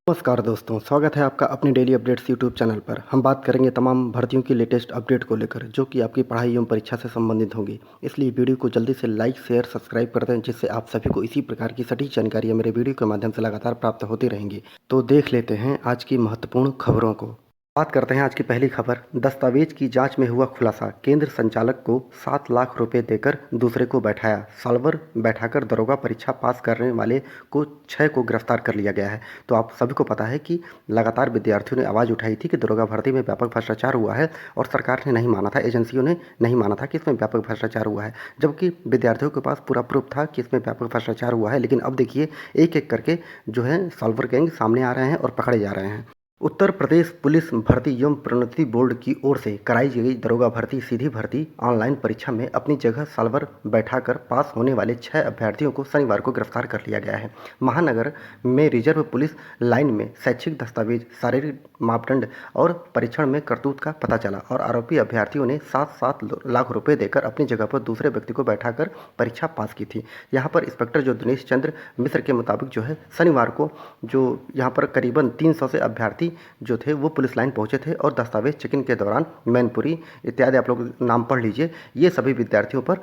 नमस्कार दोस्तों, स्वागत है आपका अपनी डेली अपडेट्स यूट्यूब चैनल पर। हम बात करेंगे तमाम भर्तियों की लेटेस्ट अपडेट को लेकर, जो कि आपकी पढ़ाई एवं परीक्षा से संबंधित होंगी। इसलिए वीडियो को जल्दी से लाइक, शेयर, सब्सक्राइब कर दें, जिससे आप सभी को इसी प्रकार की सटीक जानकारियाँ मेरे वीडियो के माध्यम से लगातार प्राप्त होती रहेंगी। तो देख लेते हैं आज की महत्वपूर्ण खबरों को। बात करते हैं आज की पहली खबर। दस्तावेज की जांच में हुआ खुलासा, केंद्र संचालक को 7 लाख रुपए देकर दूसरे को बैठाया। साल्वर बैठाकर दरोगा परीक्षा पास करने वाले को 6 को गिरफ्तार कर लिया गया है। तो आप सभी को पता है कि लगातार विद्यार्थियों ने आवाज़ उठाई थी कि दरोगा भर्ती में व्यापक भ्रष्टाचार हुआ है, और सरकार ने नहीं माना था, एजेंसियों ने नहीं माना था कि इसमें व्यापक भ्रष्टाचार हुआ है, जबकि विद्यार्थियों के पास पूरा प्रूफ था कि इसमें व्यापक भ्रष्टाचार हुआ है। लेकिन अब देखिए, एक एक करके जो है साल्वर गैंग सामने आ रहे हैं और पकड़े जा रहे हैं। उत्तर प्रदेश पुलिस भर्ती एवं प्रोन्नति बोर्ड की ओर से कराई गई दरोगा भर्ती सीधी भर्ती ऑनलाइन परीक्षा में अपनी जगह साल्वर बैठाकर पास होने वाले 6 अभ्यर्थियों को शनिवार को गिरफ्तार कर लिया गया है। महानगर में रिजर्व पुलिस लाइन में शैक्षिक दस्तावेज, शारीरिक मापदंड और परीक्षण में करतूत का पता चला, और आरोपी अभ्यर्थियों ने 7-7 लाख रुपए देकर अपनी जगह पर दूसरे व्यक्ति को बैठाकर परीक्षा पास की थी। यहाँ पर इंस्पेक्टर जो दिनेश चंद्र मिश्र के मुताबिक जो है शनिवार को जो यहाँ पर करीबन 300 से अभ्यर्थी जो थे वो पुलिस लाइन पहुंचे थे, और दस्तावेज चेकिंग के दौरान मैनपुरी इत्यादि आप लोग नाम पढ़ लीजिए, ये सभी विद्यार्थियों पर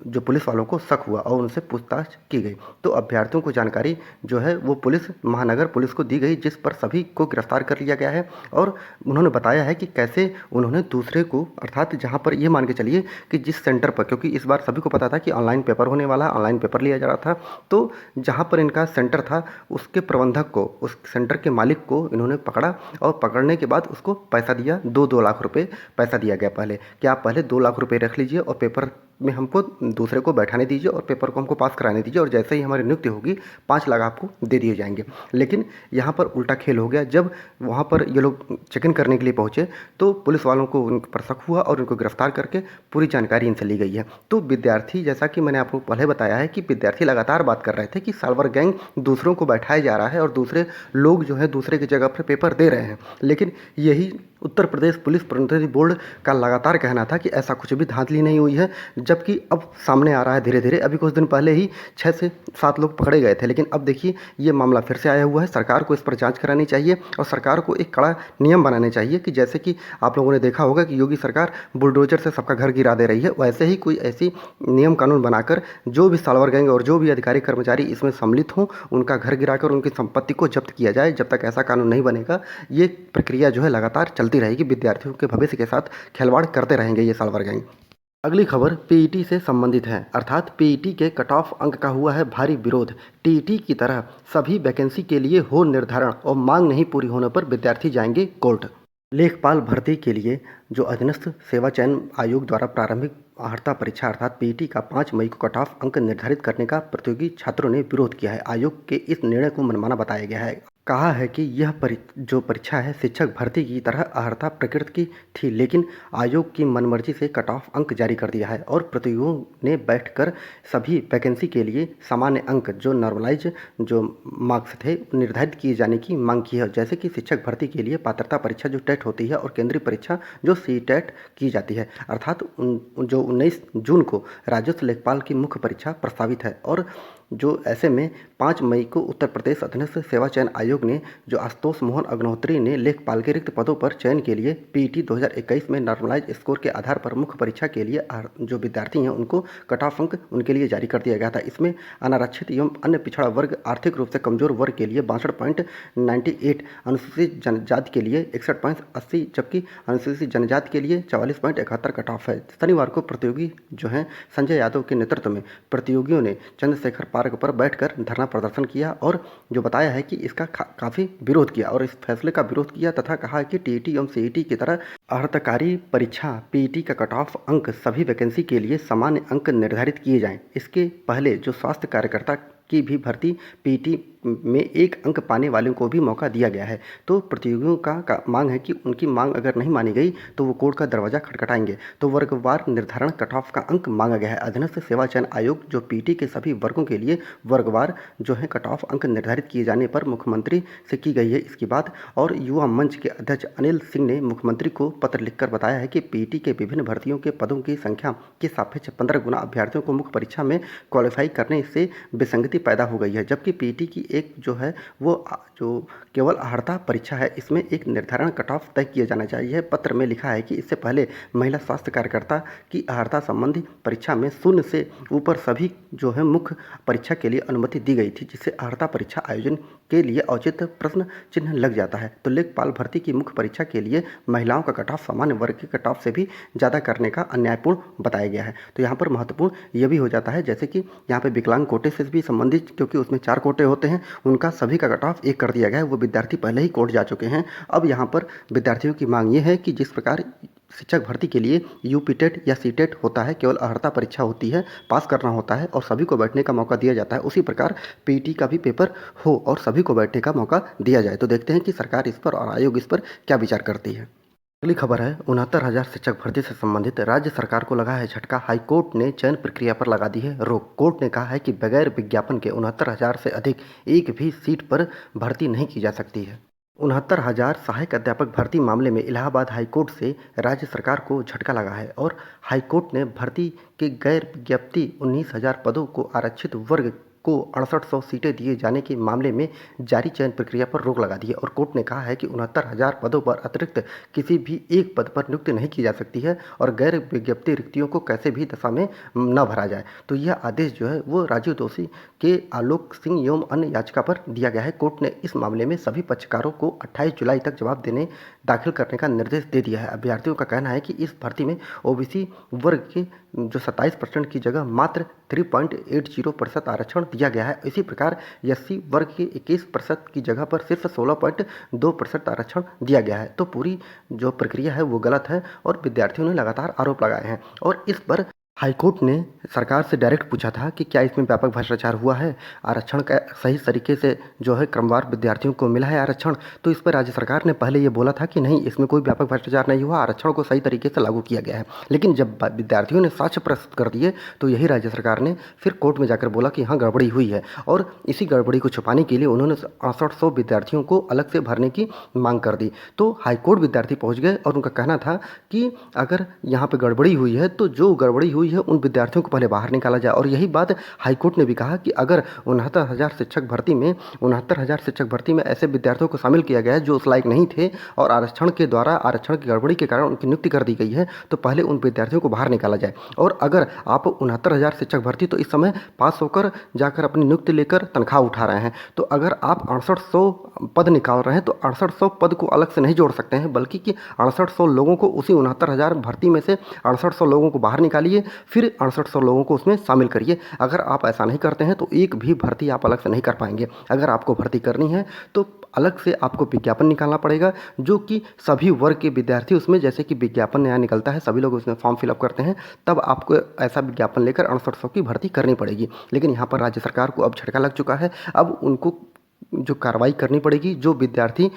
जो पुलिस वालों को शक हुआ और उनसे पूछताछ की गई। तो अभ्यर्थियों को जानकारी जो है वो पुलिस महानगर पुलिस को दी गई, जिस पर सभी को गिरफ्तार कर लिया गया है। और उन्होंने बताया है कि कैसे उन्होंने दूसरे को, अर्थात जहाँ पर ये मान के चलिए कि जिस सेंटर पर, क्योंकि इस बार सभी को पता था कि ऑनलाइन पेपर होने वाला, ऑनलाइन पेपर लिया जा रहा था, तो जहाँ पर इनका सेंटर था उसके प्रबंधक को, उस सेंटर के मालिक को इन्होंने पकड़ा, और पकड़ने के बाद उसको पैसा दिया, 2-2 लाख रुपए पैसा दिया गया पहले, कि आप पहले 2 लाख रुपए रख लीजिए और पेपर में हमको दूसरे को बैठाने दीजिए और पेपर को हमको पास कराने दीजिए, और जैसे ही हमारी नियुक्ति होगी 5 लाख आपको दे दिए जाएंगे। लेकिन यहाँ पर उल्टा खेल हो गया। जब वहाँ पर ये लोग चेक इन करने के लिए पहुँचे तो पुलिस वालों को उन पर शक हुआ और उनको गिरफ्तार करके पूरी जानकारी इनसे ली गई है। तो विद्यार्थी, जैसा कि मैंने आपको पहले बताया है कि विद्यार्थी लगातार बात कर रहे थे कि साल्वर गैंग दूसरों को बैठाया जा रहा है और दूसरे लोग जो है दूसरे की जगह पर पेपर दे रहे हैं। लेकिन यही उत्तर प्रदेश पुलिस प्रोन्नति बोर्ड का लगातार कहना था कि ऐसा कुछ भी धांधली नहीं हुई है, जबकि अब सामने आ रहा है धीरे धीरे। अभी कुछ दिन पहले ही 6 से 7 लोग पकड़े गए थे, लेकिन अब देखिए ये मामला फिर से आया हुआ है। सरकार को इस पर जांच करानी चाहिए और सरकार को एक कड़ा नियम बनाने चाहिए कि जैसे कि आप लोगों ने देखा होगा कि योगी सरकार बुलडोजर से सबका घर गिरा दे रही है, वैसे ही कोई ऐसी नियम कानून बनाकर जो भी साल्वर गैंग और जो भी अधिकारी कर्मचारी इसमें सम्मिलित हों उनका घर गिराकर उनकी संपत्ति को जब्त किया जाए। जब तक ऐसा कानून नहीं बनेगा ये प्रक्रिया जो है लगातार चलती रहेगी, विद्यार्थियों के भविष्य के साथ खिलवाड़ करते रहेंगे ये साल्वर गैंग। अगली खबर पीईटी से संबंधित है, अर्थात पीईटी के कट ऑफ अंक का हुआ है भारी विरोध। टीईटी की तरह सभी वैकेंसी के लिए हो निर्धारण और मांग नहीं पूरी होने पर विद्यार्थी जाएंगे कोर्ट। लेखपाल भर्ती के लिए जो अधीनस्थ सेवा चयन आयोग द्वारा प्रारंभिक अर्हता परीक्षा अर्थात पीईटी का 5 मई को कट ऑफ अंक निर्धारित करने का प्रतियोगी छात्रों ने विरोध किया है। आयोग के इस निर्णय को मनमाना बताया गया है। कहा है कि यह जो परीक्षा है शिक्षक भर्ती की तरह अर्हता प्रकृति की थी, लेकिन आयोग की मनमर्जी से कट ऑफ अंक जारी कर दिया है, और प्रतियोगियों ने बैठकर सभी वैकेंसी के लिए सामान्य अंक जो नॉर्मलाइज जो मार्क्स थे निर्धारित किए जाने की मांग की है। जैसे कि शिक्षक भर्ती के लिए पात्रता परीक्षा जो टेट होती है और केंद्रीय परीक्षा जो सीटेट की जाती है, अर्थात जो 19 जून को राजस्व लेखपाल की मुख्य परीक्षा प्रस्तावित है। और जो ऐसे में 5 मई को उत्तर प्रदेश अधीनस्थ सेवा चयन आयोग ने जो आशुतोष मोहन अग्निहोत्री ने लेखपाल के रिक्त पदों पर चयन के लिए पीईटी 2021 में नॉर्मलाइज स्कोर के आधार पर मुख्य परीक्षा के लिए जो विद्यार्थी हैं उनको कट ऑफ अंक उनके लिए जारी कर दिया गया था। इसमें अनारक्षित एवं अन्य पिछड़ा वर्ग, आर्थिक रूप से कमजोर वर्ग के लिए 62.98, अनुसूचित जनजाति के लिए 61.80, जबकि अनुसूचित जनजाति के लिए 44.71 कट ऑफ है। शनिवार को प्रतियोगी जो हैं संजय यादव के नेतृत्व में प्रतियोगियों ने चंद्रशेखर पार्क पर बैठकर धरना प्रदर्शन किया, और जो बताया है कि इसका काफ़ी विरोध किया और इस फैसले का विरोध किया, तथा कहा है कि टीईटी एवं सीईटी की तरह अर्हताकारी परीक्षा पीईटी का कट ऑफ अंक सभी वैकेंसी के लिए सामान्य अंक निर्धारित किए जाएं। इसके पहले जो स्वास्थ्य कार्यकर्ता की भी भर्ती पीईटी में 1 अंक पाने वालों को भी मौका दिया गया है। तो प्रतियोगियों का मांग है कि उनकी मांग अगर नहीं मानी गई तो वो कोर्ट का दरवाजा खटखटाएंगे। तो वर्गवार निर्धारण कट ऑफ का अंक मांगा गया है। अधीनस्थ सेवा चयन आयोग जो पीईटी के सभी वर्गों के लिए वर्गवार जो है कट ऑफ अंक निर्धारित किए जाने पर मुख्यमंत्री से की गई है इसकी बात। और युवा मंच के अध्यक्ष अनिल सिंह ने मुख्यमंत्री को पत्र लिखकर बताया है कि पीईटी के विभिन्न भर्तियों के पदों की संख्या के सापेक्ष 15 गुना अभ्यर्थियों को मुख्य परीक्षा में क्वालिफाई करने से विसंगति पैदा हो गई है, जबकि पीईटी की एक जो है वो जो केवल अर्हता परीक्षा है, इसमें एक निर्धारण कट ऑफ तय किया जाना चाहिए। पत्र में लिखा है कि इससे पहले महिला स्वास्थ्य कार्यकर्ता की अर्हता संबंधी परीक्षा में 0 से ऊपर सभी जो है मुख्य परीक्षा के लिए अनुमति दी गई थी, जिससे अर्हता परीक्षा आयोजन के लिए औचित्य प्रश्न चिन्ह लग जाता है। तो लेखपाल भर्ती की मुख्य परीक्षा के लिए महिलाओं का कट ऑफ सामान्य वर्ग के कट ऑफ से भी ज़्यादा करने का अन्यायपूर्ण बताया गया है। तो यहाँ पर महत्वपूर्ण ये भी हो जाता है, जैसे कि यहाँ पे विकलांग कोटे से भी संबंधित, क्योंकि उसमें 4 कोटे होते हैं, उनका सभी का कट ऑफ 1 कर दिया गया है। वो विद्यार्थी पहले ही कोर्ट जा चुके हैं। अब यहाँ पर विद्यार्थियों की मांग ये है कि जिस प्रकार शिक्षक भर्ती के लिए यूपी टेट या सी टेट होता है, केवल अर्हता परीक्षा होती है, पास करना होता है और सभी को बैठने का मौका दिया जाता है, उसी प्रकार पीटी का भी पेपर हो और सभी को बैठने का मौका दिया जाए। तो देखते हैं कि सरकार इस पर और आयोग इस पर क्या विचार करती है। अगली खबर है 69,000 शिक्षक भर्ती से संबंधित राज्य सरकार को लगा है झटका। हाईकोर्ट ने चयन प्रक्रिया पर लगा दी है रोक। कोर्ट ने कहा है कि बगैर विज्ञापन के 69,000 से अधिक एक भी सीट पर भर्ती नहीं की जा सकती है। 69,000 सहायक अध्यापक भर्ती मामले में इलाहाबाद हाईकोर्ट से राज्य सरकार को झटका लगा है और हाईकोर्ट ने भर्ती के गैर विज्ञप्ति 19,000 पदों को आरक्षित वर्ग को 6800 सीटें दिए जाने के मामले में जारी चयन प्रक्रिया पर रोक लगा दी है और कोर्ट ने कहा है कि 69,000 पदों पर अतिरिक्त किसी भी एक पद पर नियुक्ति नहीं की जा सकती है और गैर विज्ञप्ति रिक्तियों को कैसे भी दशा में न भरा जाए। तो यह आदेश जो है वो राजीव दोषी के आलोक सिंह एवं अन्य याचिका पर दिया गया है। कोर्ट ने इस मामले में सभी पक्षकारों को 28 जुलाई तक जवाब दाखिल करने का निर्देश दे दिया है। अभ्यर्थियों का कहना है कि इस भर्ती में ओबीसी वर्ग के जो 27% की जगह मात्र 3.80% आरक्षण दिया गया है। इसी प्रकार एससी वर्ग के 21% की जगह पर सिर्फ 16.2% आरक्षण दिया गया है। तो पूरी जो प्रक्रिया है वो गलत है और विद्यार्थियों ने लगातार आरोप लगाए हैं और इस पर हाईकोर्ट ने सरकार से डायरेक्ट पूछा था कि क्या इसमें व्यापक भ्रष्टाचार हुआ है, आरक्षण का सही तरीके से जो है क्रमवार विद्यार्थियों को मिला है आरक्षण। तो इस पर राज्य सरकार ने पहले ये बोला था कि नहीं, इसमें कोई व्यापक भ्रष्टाचार नहीं हुआ, आरक्षण को सही तरीके से लागू किया गया है। लेकिन जब विद्यार्थियों ने साक्ष्य प्रस्तुत कर दिए तो यही राज्य सरकार ने फिर कोर्ट में जाकर बोला कि हाँ गड़बड़ी हुई है और इसी गड़बड़ी को छुपाने के लिए उन्होंने 6800 विद्यार्थियों को अलग से भरने की मांग कर दी। तो हाईकोर्ट विद्यार्थी पहुँच गए और उनका कहना था कि अगर यहाँ पर गड़बड़ी हुई है तो जो गड़बड़ी हुई है उन विद्यार्थियों को पहले बाहर निकाला जाए। और यही बात हाईकोर्ट ने भी कहा कि अगर 69,000 शिक्षक भर्ती में ऐसे विद्यार्थियों को शामिल किया गया है जो उस लायक नहीं थे और आरक्षण के द्वारा आरक्षण की गड़बड़ी के कारण उनकी नियुक्ति कर दी गई है, तो पहले उन विद्यार्थियों को बाहर निकाला जाए। और अगर आप 69,000 शिक्षक भर्ती तो इस समय पास होकर जाकर अपनी नियुक्ति लेकर तनख्वाह उठा रहे हैं, तो अगर आप 6800 पद निकाल रहे हैं तो 6800 पद को अलग से नहीं जोड़ सकते हैं, बल्कि कि 6800 लोगों को उसी 69,000 भर्ती में से 6800 लोगों को बाहर निकालिए, फिर 6800 लोगों को उसमें शामिल करिए। अगर आप ऐसा नहीं करते हैं तो एक भी भर्ती आप अलग से नहीं कर पाएंगे। अगर आपको भर्ती करनी है तो अलग से आपको विज्ञापन निकालना पड़ेगा, जो कि सभी वर्ग के विद्यार्थी उसमें, जैसे कि विज्ञापन नया निकलता है, सभी लोग उसमें फॉर्म फिलअप करते हैं, तब आपको ऐसा विज्ञापन लेकर 6800 की भर्ती करनी पड़ेगी। लेकिन यहाँ पर राज्य सरकार को अब झटका लग चुका है। अब उनको जो कार्रवाई करनी पड़ेगी, जो विद्यार्थी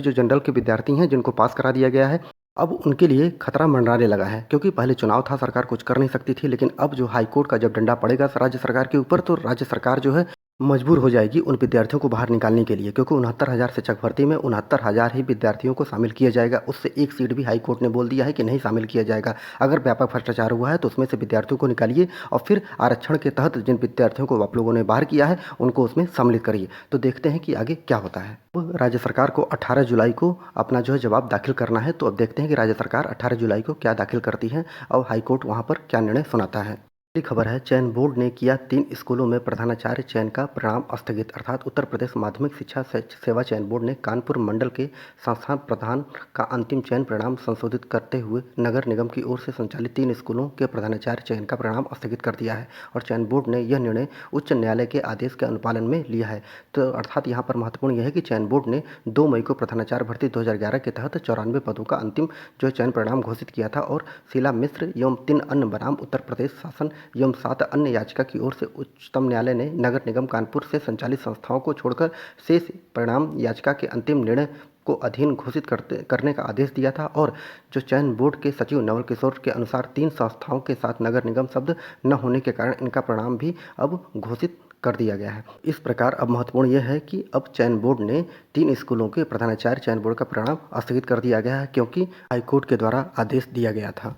जो जनरल के विद्यार्थी हैं जिनको पास करा दिया गया है, अब उनके लिए खतरा मंडराने लगा है। क्योंकि पहले चुनाव था, सरकार कुछ कर नहीं सकती थी, लेकिन अब जो हाईकोर्ट का जब डंडा पड़ेगा राज्य सरकार के ऊपर, तो राज्य सरकार जो है मजबूर हो जाएगी उन विद्यार्थियों को बाहर निकालने के लिए, क्योंकि 69,000 शिक्षक भर्ती में 69,000 ही विद्यार्थियों को शामिल किया जाएगा। उससे एक सीट भी हाईकोर्ट ने बोल दिया है कि नहीं शामिल किया जाएगा। अगर व्यापक भ्रष्टाचार हुआ है तो उसमें से विद्यार्थियों को निकालिए और फिर आरक्षण के तहत जिन विद्यार्थियों को आप लोगों ने बाहर किया है उनको उसमें सम्मिलित करिए। तो देखते हैं कि आगे क्या होता है। अब राज्य सरकार को 18 जुलाई को अपना जो है जवाब दाखिल करना है। तो अब देखते हैं कि राज्य सरकार 18 जुलाई को क्या दाखिल करती है और हाईकोर्ट वहाँ पर क्या निर्णय सुनाता है। अगली खबर है चयन बोर्ड ने किया 3 स्कूलों में प्रधानाचार्य चयन का परिणाम स्थगित। अर्थात उत्तर प्रदेश माध्यमिक शिक्षा सेवा चयन बोर्ड ने कानपुर मंडल के संस्थान प्रधान का अंतिम चयन परिणाम संशोधित करते हुए नगर निगम की ओर से संचालित 3 स्कूलों के प्रधानाचार्य चयन का परिणाम स्थगित कर दिया है और चयन बोर्ड ने यह निर्णय उच्च न्यायालय के आदेश के अनुपालन में लिया है। तो अर्थात यहाँ पर महत्वपूर्ण यह है कि चयन बोर्ड ने 2 मई को प्रधानाचार्य भर्ती 2011 के तहत 94 पदों का अंतिम जो चयन परिणाम घोषित किया था और शीला मिश्र एवं 3 अन्य बनाम उत्तर प्रदेश शासन एवं 7 अन्य याचिका की ओर से उच्चतम न्यायालय ने नगर निगम कानपुर से संचालित संस्थाओं को छोड़कर शेष परिणाम याचिका के अंतिम निर्णय को अधीन घोषित करने का आदेश दिया था। और जो चयन बोर्ड के सचिव नवल किशोर के अनुसार 3 संस्थाओं के साथ नगर निगम शब्द न होने के कारण इनका परिणाम भी अब घोषित कर दिया गया है। इस प्रकार अब महत्वपूर्ण यह है कि अब चयन बोर्ड ने 3 स्कूलों के प्रधानाचार्य चयन बोर्ड का परिणाम स्थगित कर दिया गया है, क्योंकि हाईकोर्ट के द्वारा आदेश दिया गया था।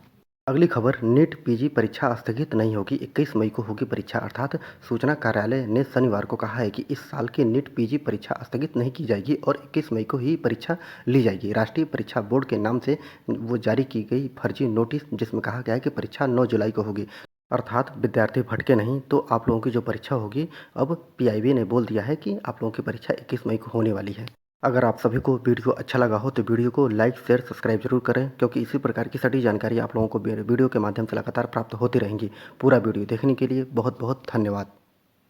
अगली खबर, नीट पीजी परीक्षा स्थगित नहीं होगी, 21 मई को होगी परीक्षा। अर्थात सूचना कार्यालय ने शनिवार को कहा है कि इस साल की नीट पीजी परीक्षा स्थगित नहीं की जाएगी और 21 मई को ही परीक्षा ली जाएगी। राष्ट्रीय परीक्षा बोर्ड के नाम से वो जारी की गई फर्जी नोटिस, जिसमें कहा गया है कि परीक्षा 9 जुलाई को होगी। अर्थात विद्यार्थी भटके नहीं, तो आप लोगों की जो परीक्षा होगी, अब पीआईबी ने बोल दिया है कि आप लोगों की परीक्षा 21 मई को होने वाली है। अगर आप सभी को वीडियो अच्छा लगा हो तो वीडियो को लाइक शेयर सब्सक्राइब जरूर करें, क्योंकि इसी प्रकार की सटीक जानकारी आप लोगों को मेरे वीडियो के माध्यम से लगातार प्राप्त होती रहेंगी। पूरा वीडियो देखने के लिए बहुत बहुत धन्यवाद।